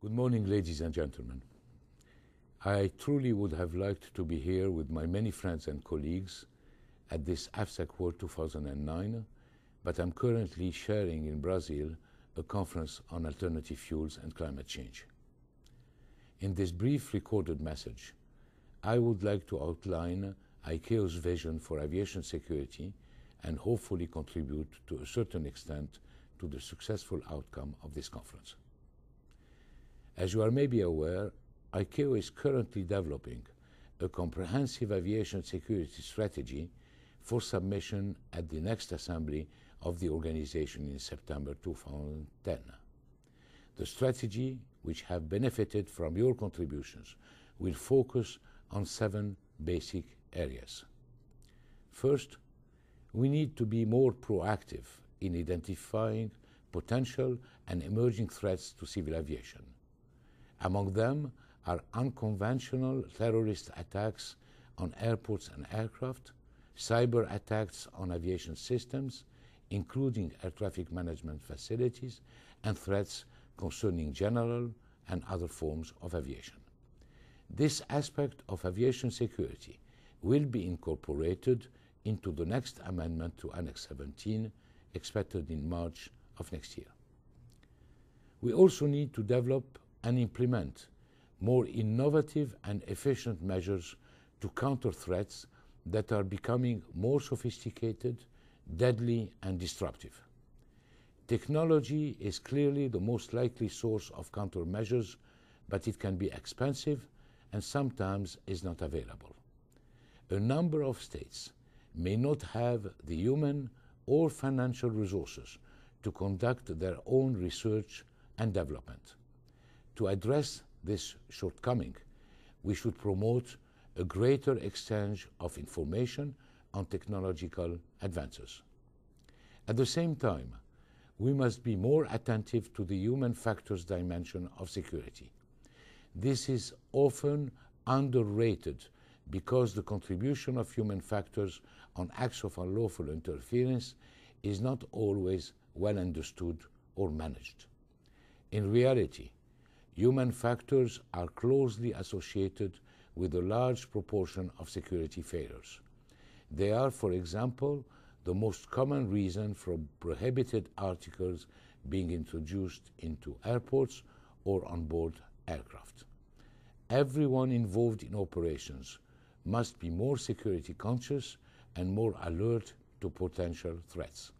Good morning, ladies and gentlemen. I truly would have liked to be here with my many friends and colleagues at this AVSEC World 2009, but I'm currently sharing in Brazil a conference on alternative fuels and climate change. In this brief recorded message, I would like to outline ICAO's vision for aviation security and hopefully contribute to a certain extent to the successful outcome of this conference. As you are maybe aware, ICAO is currently developing a comprehensive aviation security strategy for submission at the next assembly of the organization in September 2010. The strategy, which have benefited from your contributions, will focus on 7 basic areas. First, we need to be more proactive in identifying potential and emerging threats to civil aviation. Among them are unconventional terrorist attacks on airports and aircraft, cyber attacks on aviation systems, including air traffic management facilities, and threats concerning general and other forms of aviation. This aspect of aviation security will be incorporated into the next amendment to Annex 17, expected in March of next year. We also need to develop and implement more innovative and efficient measures to counter threats that are becoming more sophisticated, deadly, and disruptive. Technology is clearly the most likely source of countermeasures, but it can be expensive and sometimes is not available. A number of states may not have the human or financial resources to conduct their own research and development. To address this shortcoming, we should promote a greater exchange of information on technological advances. At the same time, we must be more attentive to the human factors dimension of security. This is often underrated because the contribution of human factors on acts of unlawful interference is not always well understood or managed. In reality, human factors are closely associated with a large proportion of security failures. They are, for example, the most common reason for prohibited articles being introduced into airports or on board aircraft. Everyone involved in operations must be more security conscious and more alert to potential threats.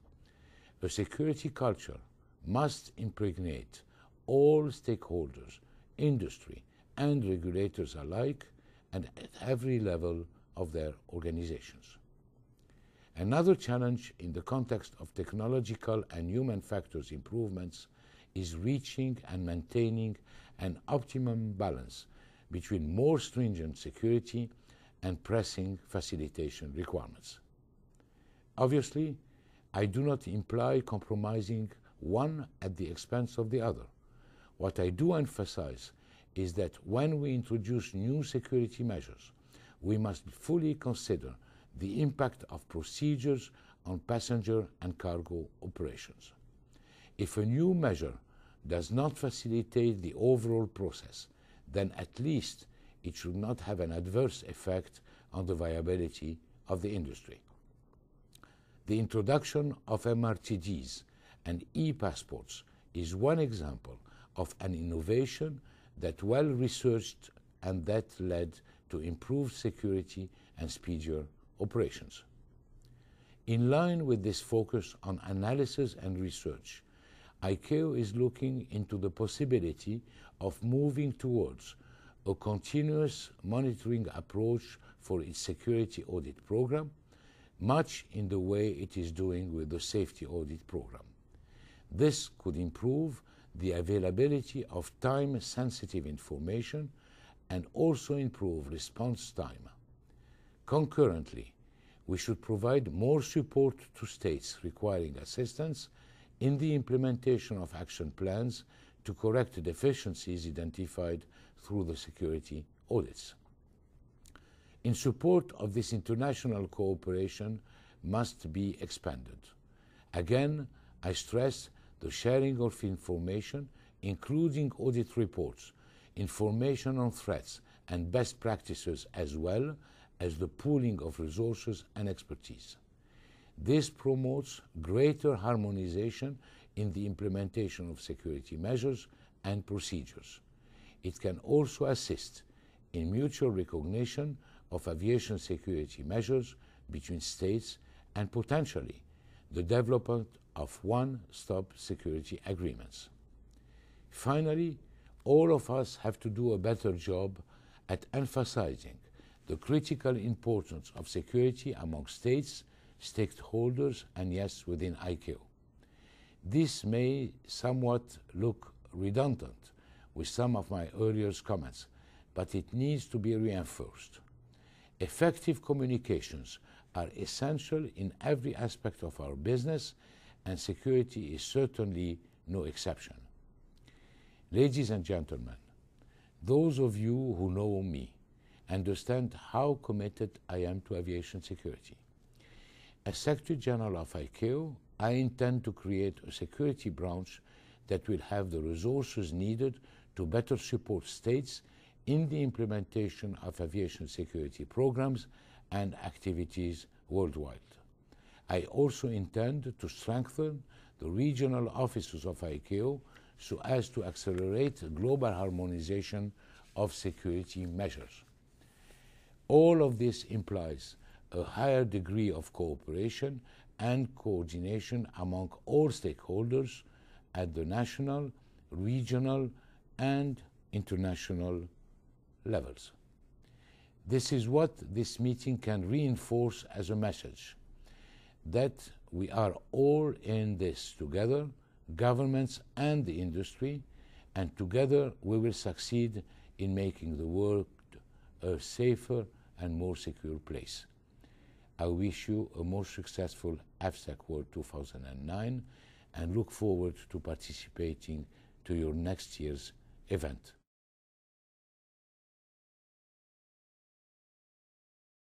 A security culture must impregnate all stakeholders, industry, and regulators alike, and at every level of their organizations. Another challenge in the context of technological and human factors improvements is reaching and maintaining an optimum balance between more stringent security and pressing facilitation requirements. Obviously, I do not imply compromising one at the expense of the other. What I do emphasize is that when we introduce new security measures, we must fully consider the impact of procedures on passenger and cargo operations. If a new measure does not facilitate the overall process, then at least it should not have an adverse effect on the viability of the industry. The introduction of MRTDs and e-passports is one example of an innovation that well researched and that led to improved security and speedier operations. In line with this focus on analysis and research, ICAO is looking into the possibility of moving towards a continuous monitoring approach for its security audit program, much in the way it is doing with the safety audit program. This could improve the availability of time-sensitive information and also improve response time. Concurrently, we should provide more support to states requiring assistance in the implementation of action plans to correct deficiencies identified through the security audits. In support of this, international cooperation must be expanded. Again, I stress the sharing of information including audit reports, information on threats, and best practices, as well as the pooling of resources and expertise. This promotes greater harmonization in the implementation of security measures and procedures. It can also assist in mutual recognition of aviation security measures between states and potentially the development of one-stop security agreements. Finally, all of us have to do a better job at emphasizing the critical importance of security among states, stakeholders, and yes, within ICAO. This may somewhat look redundant with some of my earlier comments, but it needs to be reinforced. Effective communications are essential in every aspect of our business, and security is certainly no exception. Ladies and gentlemen, those of you who know me understand how committed I am to aviation security. As Secretary General of ICAO, I intend to create a security branch that will have the resources needed to better support states in the implementation of aviation security programs and activities worldwide. I also intend to strengthen the regional offices of ICAO so as to accelerate global harmonization of security measures. All of this implies a higher degree of cooperation and coordination among all stakeholders at the national, regional, and international levels. This is what this meeting can reinforce as a message, that we are all in this together, governments and the industry, and together we will succeed in making the world a safer and more secure place. I wish you a more successful AVSEC World 2009 and look forward to participating to your next year's event.